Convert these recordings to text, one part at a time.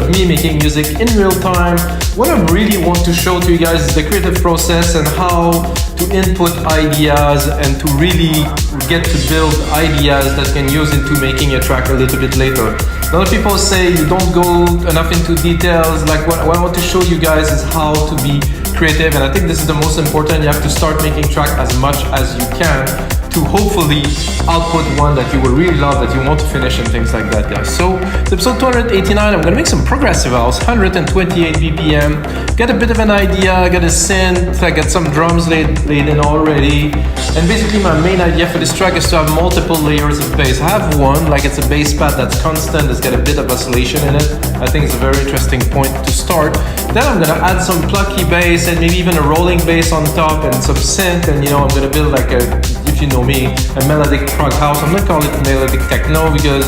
of me making music in real time. What I really want to show to you guys is the creative process and how to input ideas and to really get to build ideas that can use into making a track a little bit later. A lot of people say you don't go enough into details. Like what I want to show you guys is how to be creative, and I think this is the most important. You have to start making track as much as you can to hopefully output one that you will really love, that you want to finish and things like that, guys. So it's episode 289. I'm gonna make some progressive house, 128 BPM. Get a bit of an idea, get a synth, I got some drums laid in already. And basically my main idea for this track is to have multiple layers of bass. I have one, like it's a bass pad that's constant, it's got a bit of oscillation in it. I think it's a very interesting point to start. Then I'm gonna add some plucky bass and maybe even a rolling bass on top and some synth, and I'm gonna build like if you know me, a melodic prog house. I'm gonna call it melodic techno because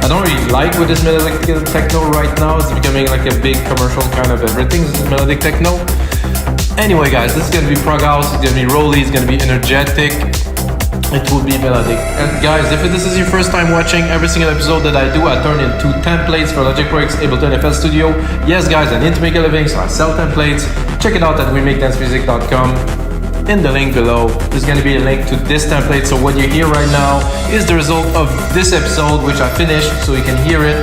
I don't really like what is melodic techno right now. It's becoming like a big commercial kind of everything. This is melodic techno. Anyway, guys, this is gonna be prog house. It's gonna be rolly. It's gonna be energetic. It will be melodic. And guys, if this is your first time watching every single episode that I do, I turn into templates for Logic Pro X, Ableton, FL Studio. Yes, guys, I need to make a living, so I sell templates. Check it out at WeMakeDanceMusic.com. In the link below, there's going to be a link to this template. So what you hear right now is the result of this episode, which I finished, so you can hear it.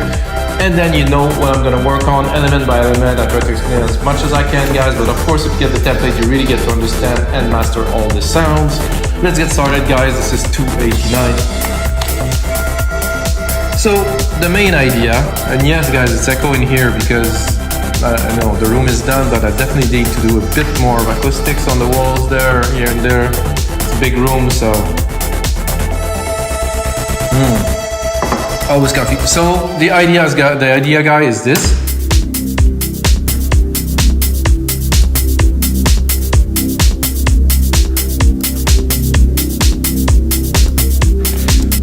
And then you know what I'm going to work on, element by element. I try to explain as much as I can, guys. But of course, if you get the template, you really get to understand and master all the sounds. Let's get started, guys. This is 289. So the main idea, and yes, guys, it's echoing here because I know the room is done, but I definitely need to do a bit more of acoustics on the walls there, here and there. It's a big room, so always confused. So the idea, guy, is this.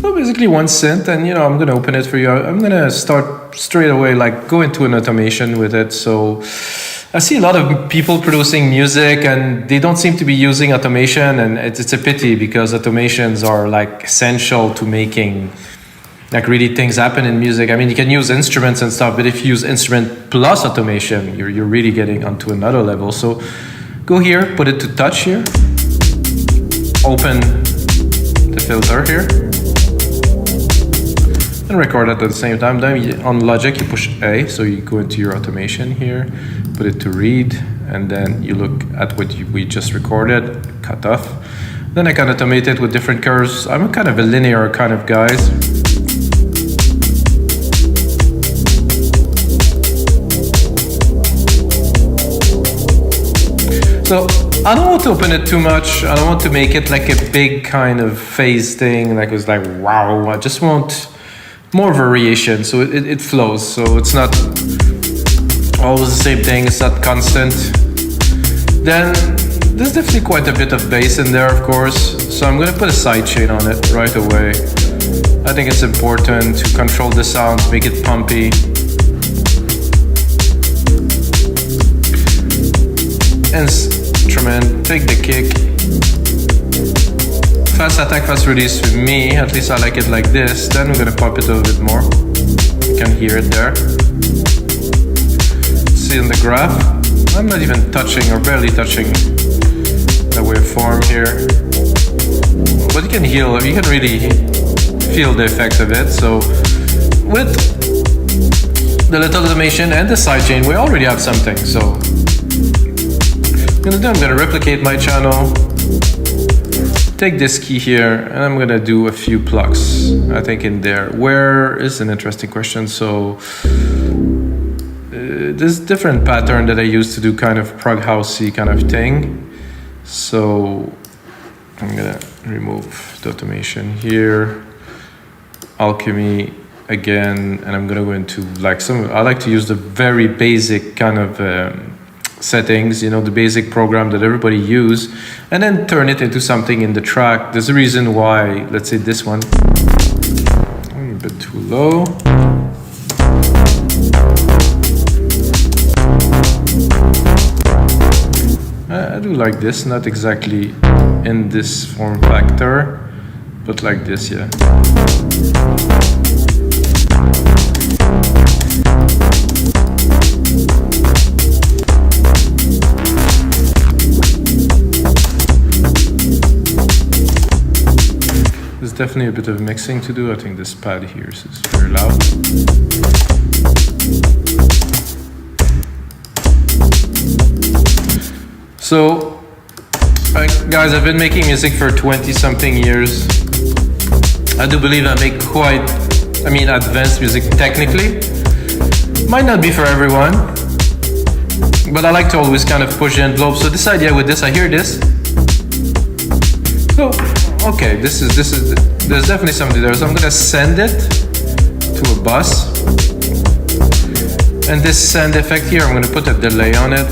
So basically one synth, and I'm gonna open it for you. I'm gonna start straight away, like go into an automation with it. So I see a lot of people producing music and they don't seem to be using automation, and it's a pity because automations are like essential to making like really things happen in music. I mean, you can use instruments and stuff, but if you use instrument plus automation, you're really getting onto another level. So go here, put it to touch here, open the filter here, and record it at the same time. Then on Logic, you push A, so you go into your automation here, put it to read, and then you look at what we just recorded, cut off. Then I can automate it with different curves. I'm kind of a linear kind of guys. So I don't want to open it too much. I don't want to make it like a big kind of phase thing, like it was like wow. I just want more variation, so it flows. So it's not always the same thing, it's not constant. Then there's definitely quite a bit of bass in there, of course. So I'm gonna put a sidechain on it right away. I think it's important to control the sounds, make it pumpy. Instrument, take the kick. Fast attack, fast release for me, at least I like it like this. Then we're gonna pop it a little bit more. You can hear it there. See in the graph, I'm not even touching or barely touching the waveform here. But you can really feel the effect of it. So with the little automation and the sidechain, we already have something. So I'm gonna replicate my channel, take this key here, and I'm gonna do a few plucks, I think, in there. Where is an interesting question. So there's different pattern that I use to do kind of prog housey kind of thing. So I'm gonna remove the automation here, alchemy again, and I'm gonna go into like I like to use the very basic kind of settings, the basic program that everybody use, and then turn it into something in the track. There's a reason why, let's say this one, a bit too low. I do like this, not exactly in this form factor, but like this, yeah. definitely a bit of mixing to do. I think this pad here is very loud. So, guys, I've been making music for 20-something years. I do believe I make quite, advanced music technically. Might not be for everyone, but I like to always kind of push the envelope. So this idea with this, I hear this. So, okay, there's definitely something there. So I'm gonna send it to a bus. And this send effect here, I'm gonna put a delay on it.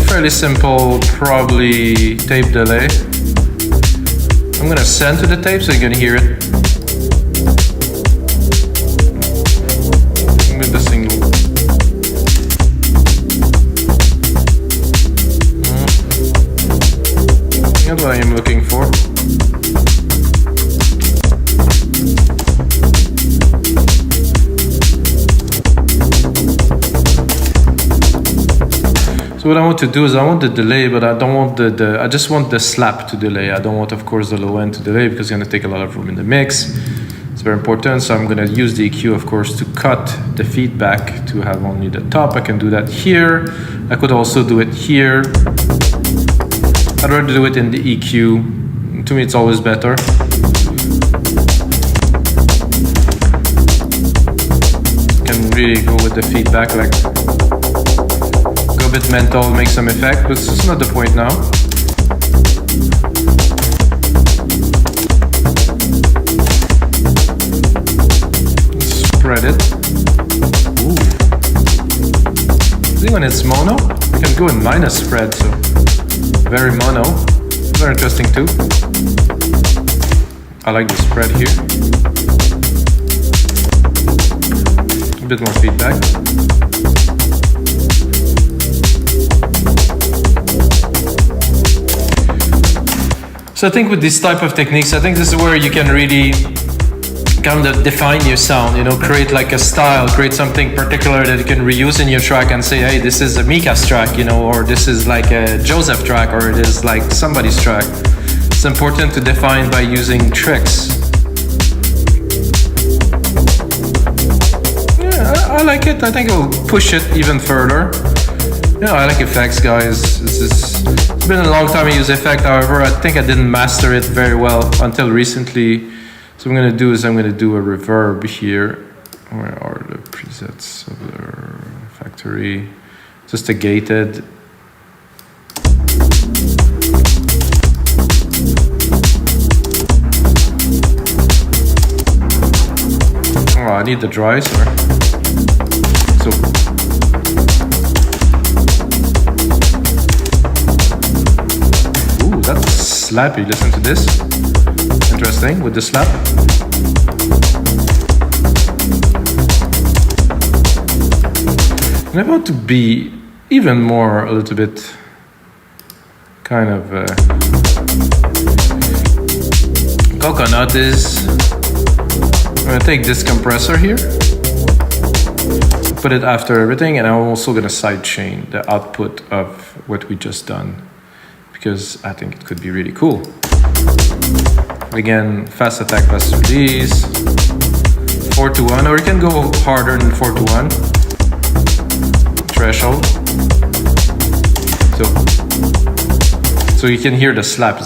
Fairly simple, probably tape delay. I'm gonna send to the tape so you can hear it. With the single. That's what I am looking for. So what I want to do is I want the delay, but I don't want I just want the slap to delay. I don't want, of course, the low end to delay because it's going to take a lot of room in the mix. It's very important. So I'm going to use the EQ, of course, to cut the feedback to have only the top. I can do that here. I could also do it here. I'd rather do it in the EQ. To me, it's always better. Can really go with the feedback, like go a bit mental, make some effect, but it's not the point now. Spread it. Ooh. I think when it's mono, you can go in minus spread, so very mono. Very interesting too. I like the spread here. A bit more feedback. So I think with this type of techniques, I think this is where you can really kind of define your sound, create like a style, create something particular that you can reuse in your track and say, hey, this is a Mika's track, or this is like a Joseph track, or it is like somebody's track. It's important to define by using tricks. Yeah, I like it. I think I'll push it even further. Yeah, I like effects, guys. It's been a long time I use effect. However, I think I didn't master it very well until recently. So what I'm going to do is I'm going to do a reverb here. Where are the presets of the factory? Just a gated. Oh, I need the dry, sorry. So. Ooh, that's slappy. Listen to this. Interesting with the slap. And I want to be even more a little bit kind of coconut is. I'm gonna take this compressor here, put it after everything, and I'm also gonna sidechain the output of what we just done because I think it could be really cool. Again, fast attack, fast release, 4-to-1, or you can go harder than 4-to-1. Threshold. So you can hear the slap.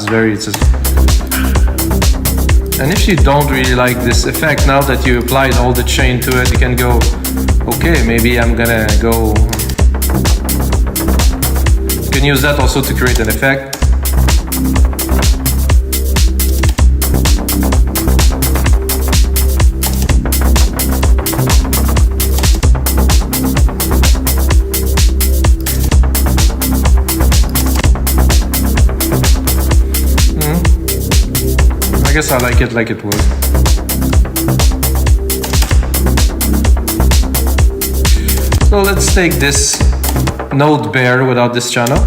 And if you don't really like this effect, now that you applied all the chain to it, you can go, okay, maybe I'm gonna go. You can use that also to create an effect. I guess I like it like it was. So let's take this node bare without this channel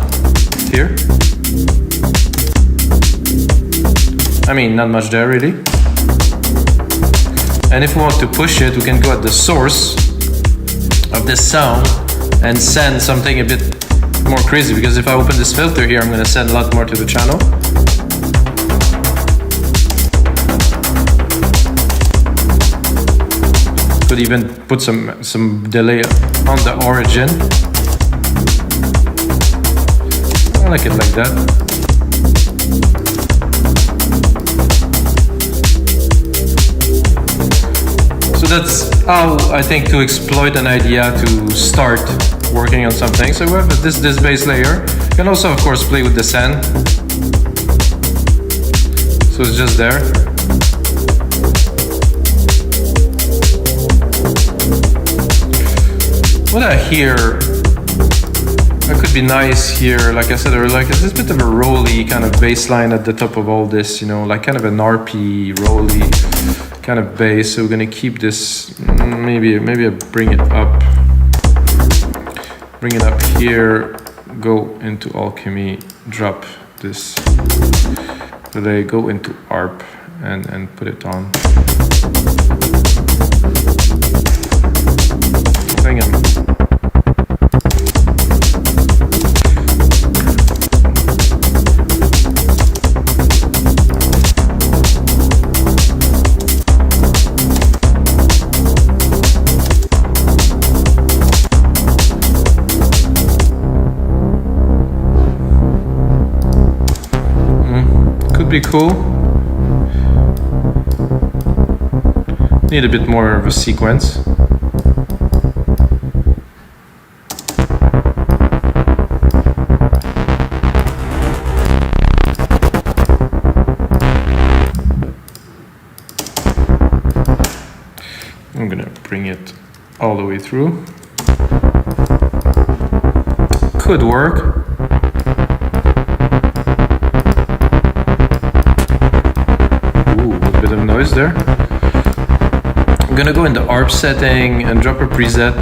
here. Not much there really. And if we want to push it, we can go at the source of this sound and send something a bit more crazy, because if I open this filter here, I'm going to send a lot more to the channel. could even put some delay on the origin. I like it like that. So that's how I think to exploit an idea to start working on something. So we have this bass layer. You can also, of course, play with the send. So it's just there. What I hear, that could be nice here, like I said earlier, like it's this bit of a rolly kind of bass line at the top of all this, you know, like kind of an RP rolly kind of bass. So we're gonna keep this, maybe I bring it up here, go into alchemy, drop this delay, go into ARP and put it on. Bring him. Could be cool. Need a bit more of a sequence. I'm gonna bring it all the way through. Could work. Noise there. I'm gonna go in the ARP setting and drop a preset.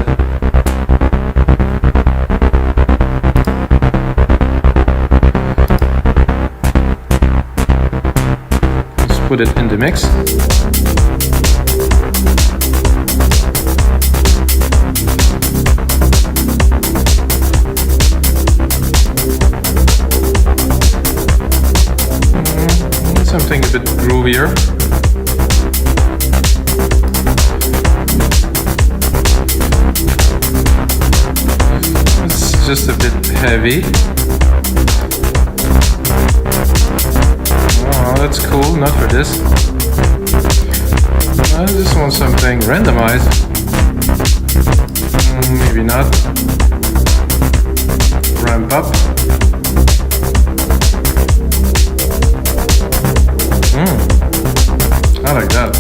Let's put it in the mix. Something a bit groovier. Just a bit heavy. Oh, that's cool. Not for this. I just want something randomized. Maybe not. Ramp up. I like that.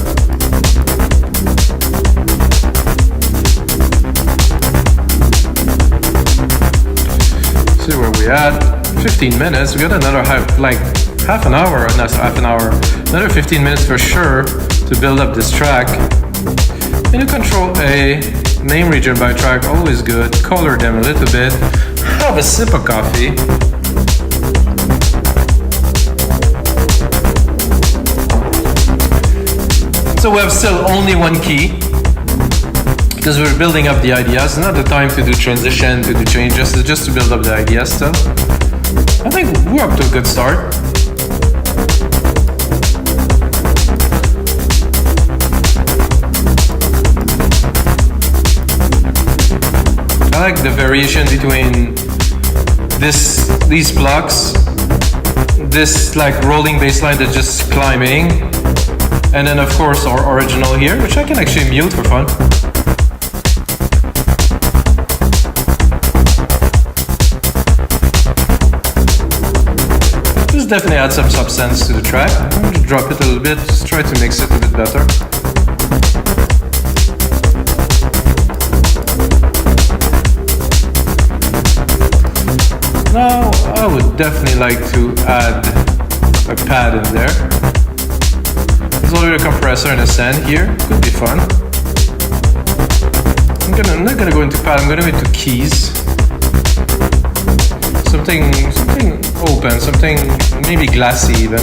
See where we at. 15 minutes. We got another half an hour, not half an hour. Another 15 minutes for sure to build up this track. And you control A, name region by track, always good. Color them a little bit. Have a sip of coffee. So we have still only one key. Because we're building up the ideas, not the time to do transition, to do changes, it's just to build up the ideas still. I think we're up to a good start. I like the variation between these blocks, this like rolling bass line that's just climbing, and then of course our original here, which I can actually mute for fun. Definitely add some substance to the track. I'm going to drop it a little bit, just try to mix it a bit better. Now, I would definitely like to add a pad in there. There's already a compressor and a send here, could be fun. I'm not going to go into pad, I'm going to go into keys. Something open, something maybe glassy even.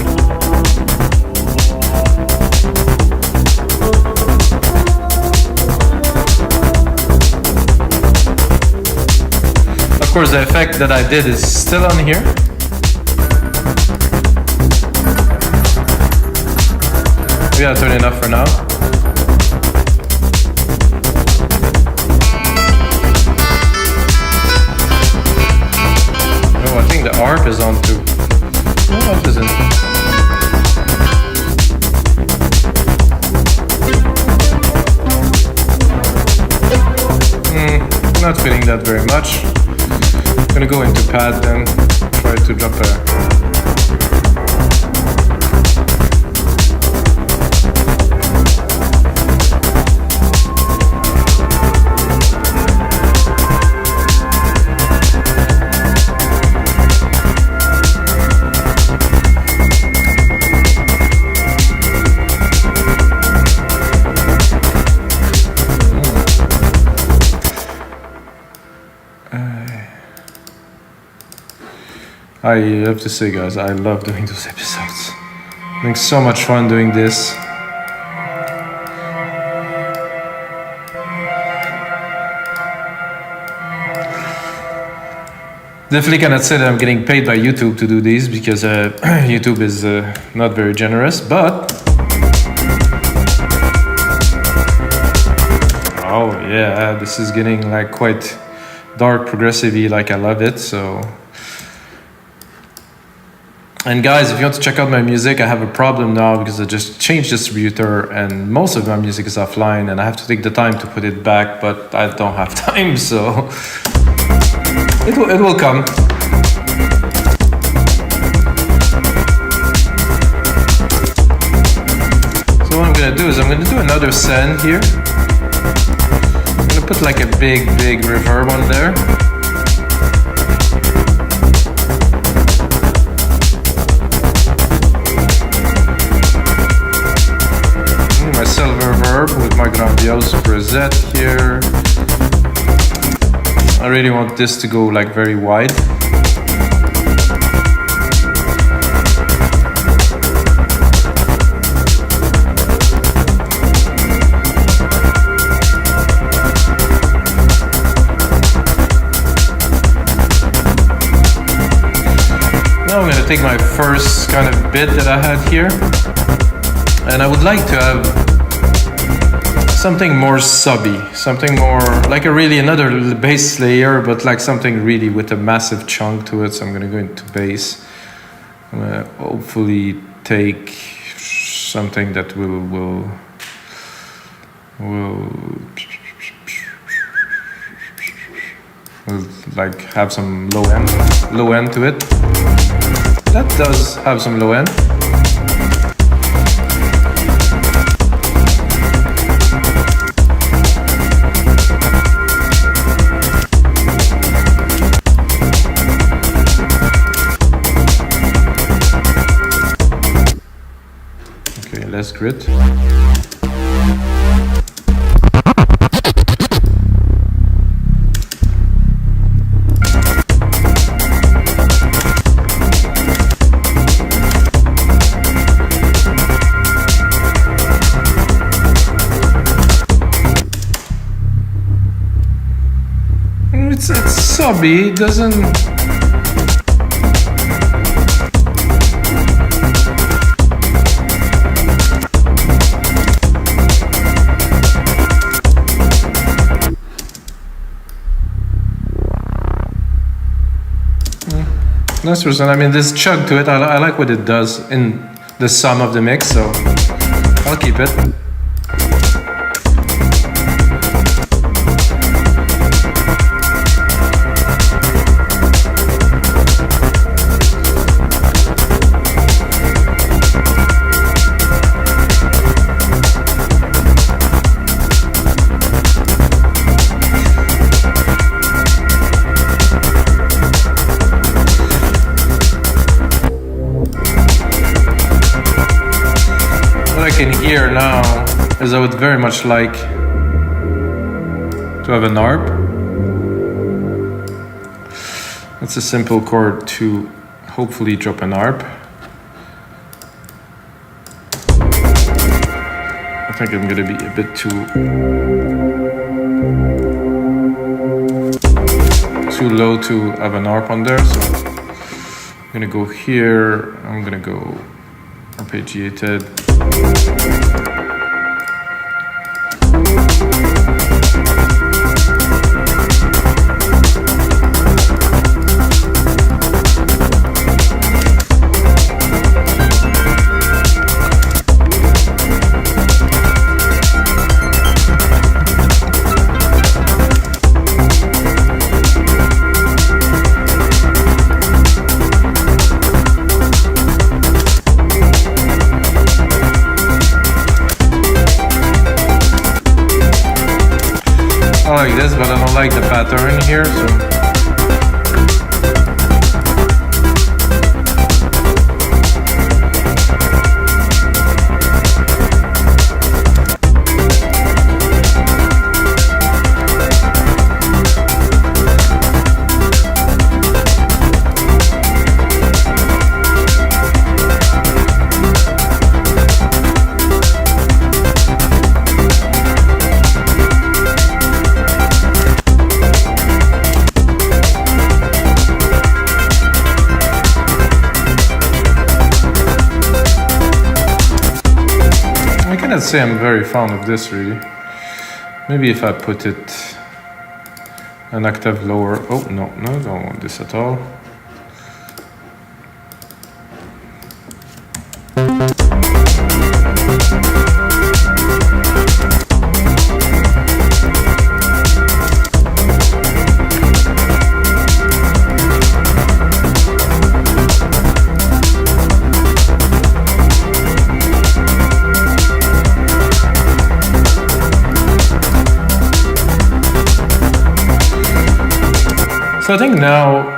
Of course, the effect that I did is still on here. We gotta turn it up for now. harp is on too. No, it isn't. Not feeling that very much. I'm gonna go into pad then, try to drop a I have to say, guys, I love doing those episodes. I'm having so much fun doing this. Definitely cannot say that I'm getting paid by YouTube to do these because YouTube is not very generous, but... Oh yeah, this is getting like quite dark progressive-y, like I love it, so... And guys, if you want to check out my music, I have a problem now because I just changed distributor and most of my music is offline and I have to take the time to put it back, but I don't have time, so it will come. So what I'm gonna do is I'm gonna do another send here. I'm gonna put like a big reverb on there. With my grandiose preset here. I really want this to go like very wide. Now I'm going to take my first kind of bit that I had here, and I would like to have something more subby, something more like another bass layer, but like something really with a massive chunk to it. So I'm gonna go into bass. I'm gonna hopefully take something that will like have some low end to it. That does have some low end. Less grit. It's subby, it doesn't... Nice percent. I mean, this chug to it, I like what it does in the sum of the mix, so I'll keep it. In here now is I would very much like to have an arp. That's a simple chord to hopefully drop an arp. I think I'm gonna be a bit too low to have an arp on there, so I'm gonna go here. I'm gonna go arpeggiated. like this, but I don't like the pattern here, so. I can't say I'm very fond of this really. Maybe if I put it an octave lower. Oh no, I don't want this at all. So I think now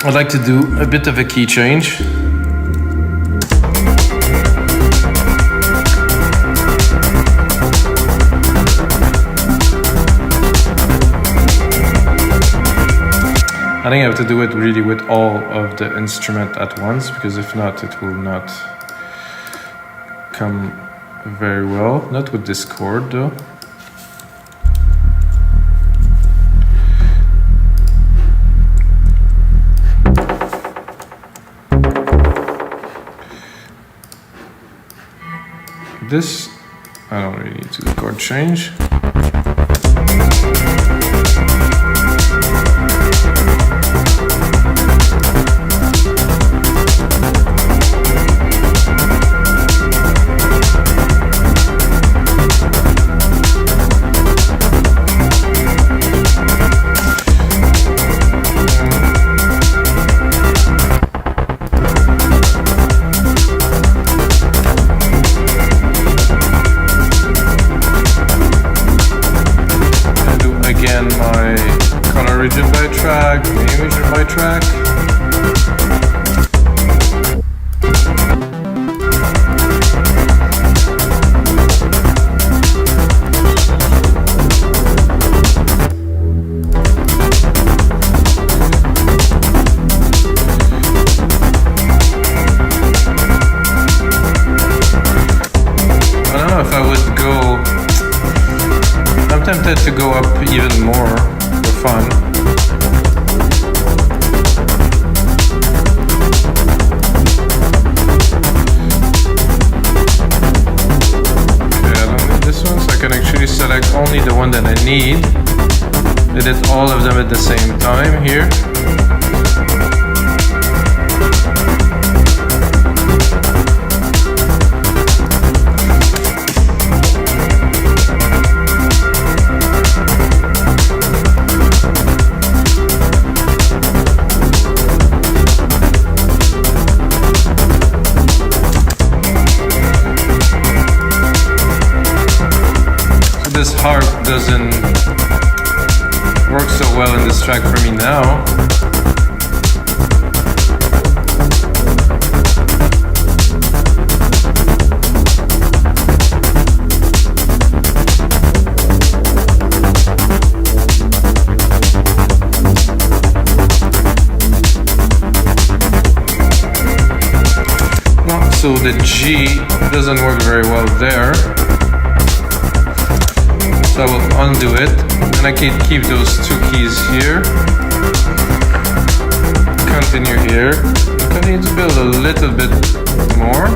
I'd like to do a bit of a key change. I think I have to do it really with all of the instrument at once, because if not, it will not come very well. Not with this chord though. This, I don't really need to do chord change. Track, name region by track. I don't know if I would go. I'm tempted to go up even more for fun. Select only the one that I need. I did all of them at the same time here. This harp doesn't work so well in this track for me now. So the G doesn't work very well there. So I will undo it, and I can keep those two keys here. Continue here. Continue to build a little bit more.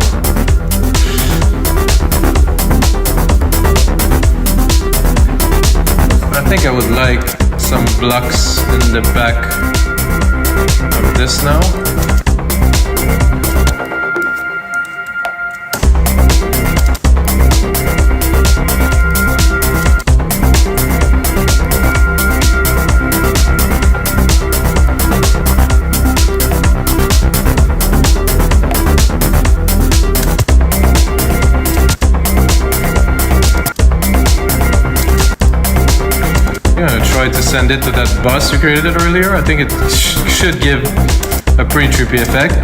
I think I would like some blocks in the back of this now. send it to that bus you created earlier. I think it should give a pretty trippy effect.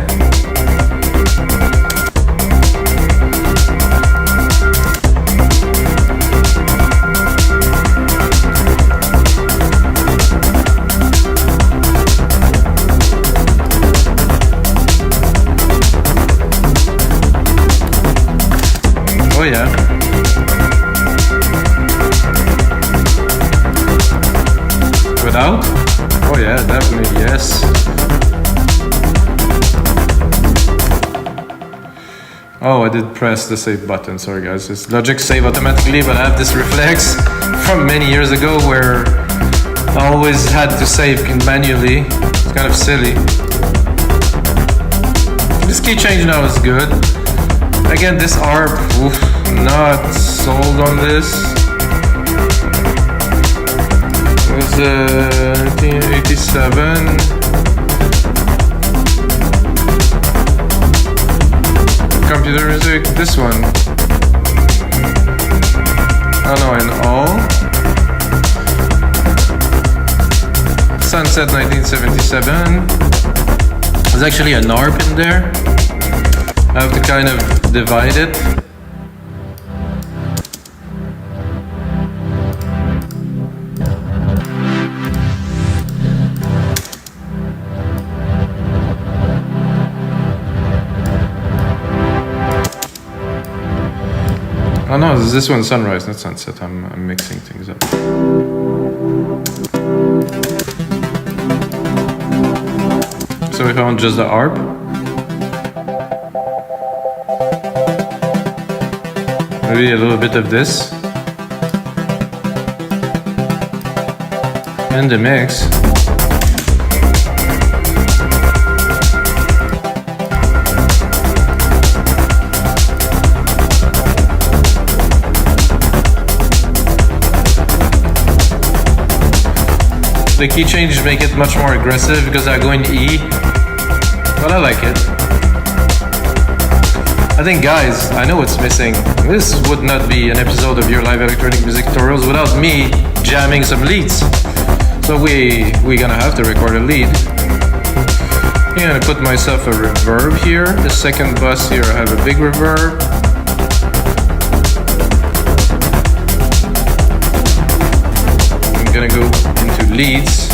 Oh yeah. Without? Oh yeah, definitely, yes. Oh, I did press the save button, sorry guys. It's Logic save automatically, but I have this reflex from many years ago where I always had to save manually. It's kind of silly. This key change now is good. Again, this ARP, oof, not sold on this. It was 1987. Computer music, this one. Oh no, in all. Sunset 1977. There's actually an ARP in there. I have to kind of divide it. Oh no, this one's sunrise, not sunset. I'm mixing things up. So if I want just the ARP, maybe a little bit of this in the mix. The key changes make it much more aggressive because I go in E, but I like it. I think, guys, I know what's missing. This would not be an episode of your live electronic music tutorials without me jamming some leads. So we're gonna have to record a lead. I'm gonna put myself a reverb here. The second bus here, I have a big reverb. I'm gonna go into leads.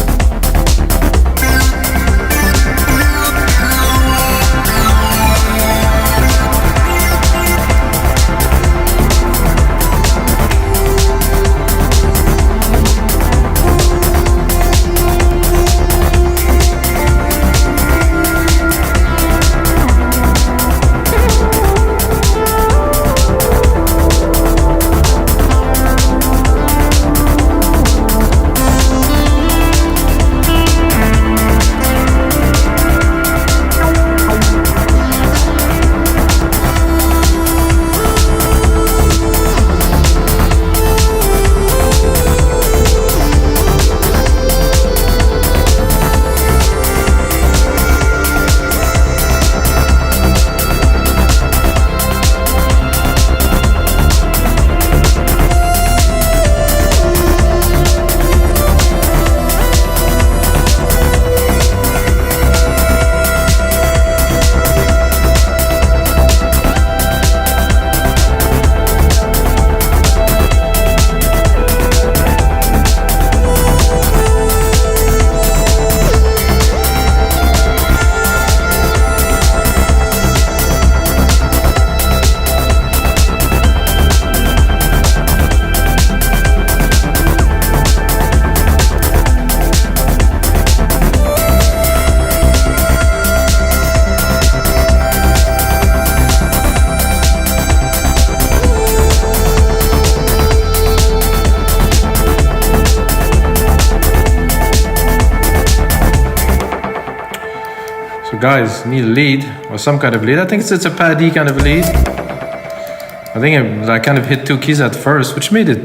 Guys, need a lead or some kind of lead. I think it's a paddy kind of lead. I think I kind of hit two keys at first, which made it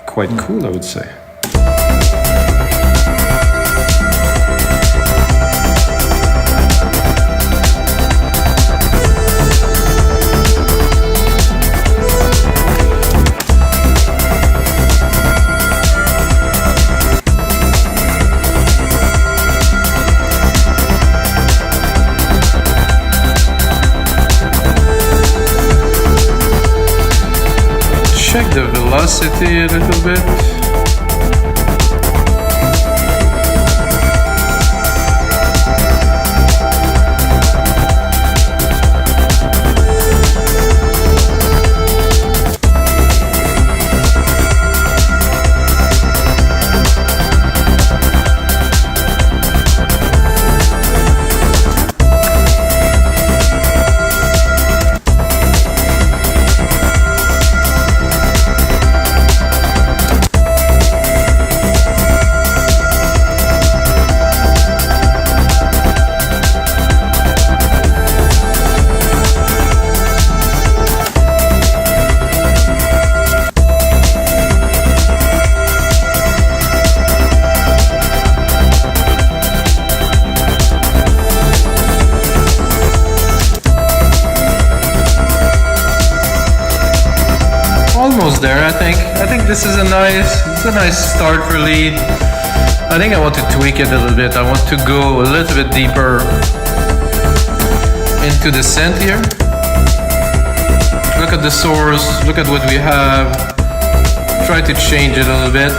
quite cool, I would say. velocity a little bit. Almost there, I think. I think this is a nice start for lead. I think I want to tweak it a little bit. I want to go a little bit deeper into the synth here. Look at the source, look at what we have. Try to change it a little bit.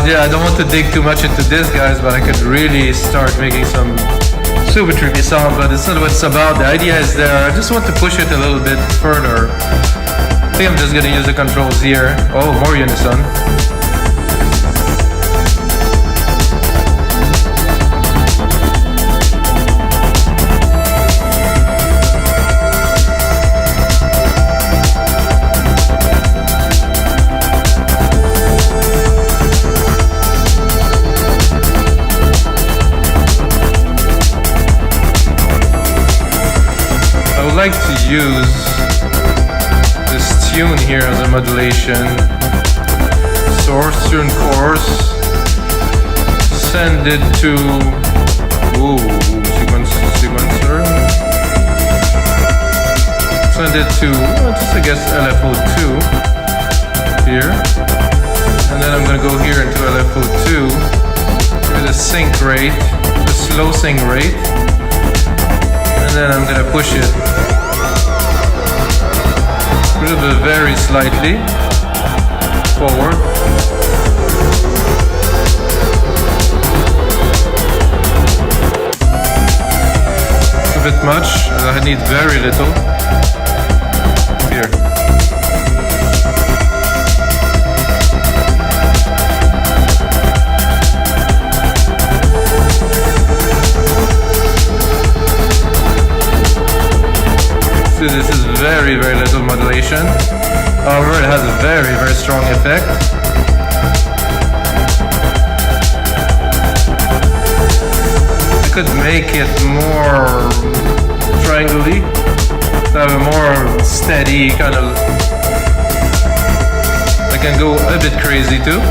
Yeah, I don't want to dig too much into this, guys, but I could really start making some super trippy sound, but it's not what it's about. The idea is there. I just want to push it a little bit further. I think I'm just gonna use the controls here. Oh, more unison. I like to use this tune here as a modulation. Source, tune, chorus. Send it to sequencer. Send it to just I guess LFO2 here, and then I'm gonna go here into LFO2 with a sync rate, a slow sync rate. And then I'm gonna push it Push it very slightly forward. A bit much. I need very little. Here. See, this is very little modulation. However, it has a very strong effect. I could make it more triangle-y, to have a more steady kind of. I can go a bit crazy too.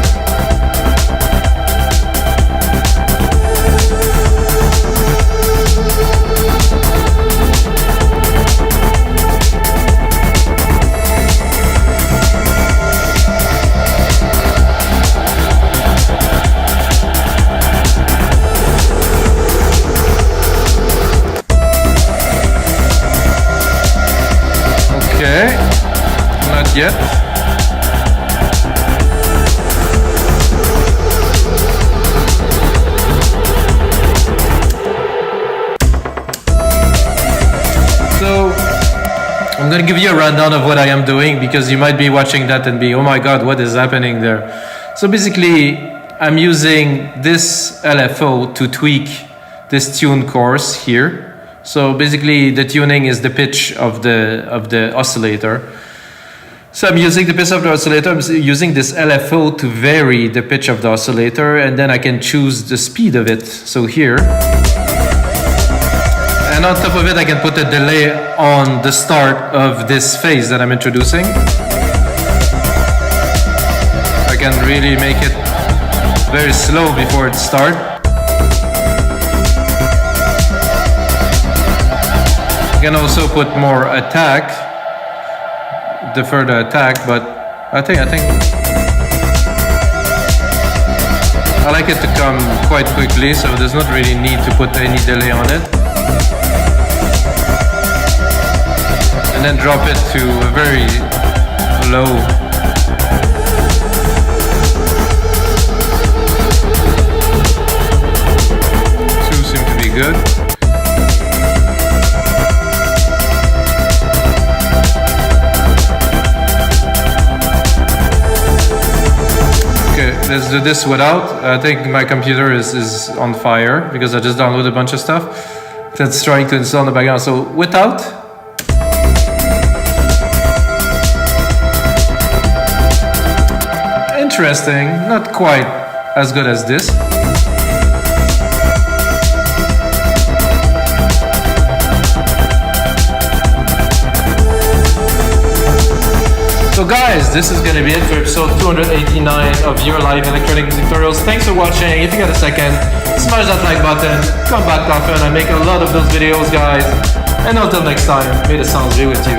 Okay, not yet. So, I'm gonna give you a rundown of what I am doing because you might be watching that and be, oh my god, what is happening there? So basically, I'm using this LFO to tweak this tune course here. So basically the tuning is the pitch of the oscillator. So I'm using the pitch of the oscillator, I'm using this LFO to vary the pitch of the oscillator, and then I can choose the speed of it. So here. And on top of it I can put a delay on the start of this phase that I'm introducing. I can really make it very slow before it starts. You can also put more attack, defer the attack, but I think I like it to come quite quickly, so there's not really need to put any delay on it. And then drop it to a very low. Two seem to be good. Let's do this without. I think my computer is on fire because I just downloaded a bunch of stuff that's trying to install in the background. So without. Interesting, not quite as good as this. So guys, this is going to be it for episode 289 of Your Live Electronic Music Tutorials. Thanks for watching. If you got a second, smash that like button. Come back often. I make a lot of those videos, guys. And until next time, may the sounds be with you.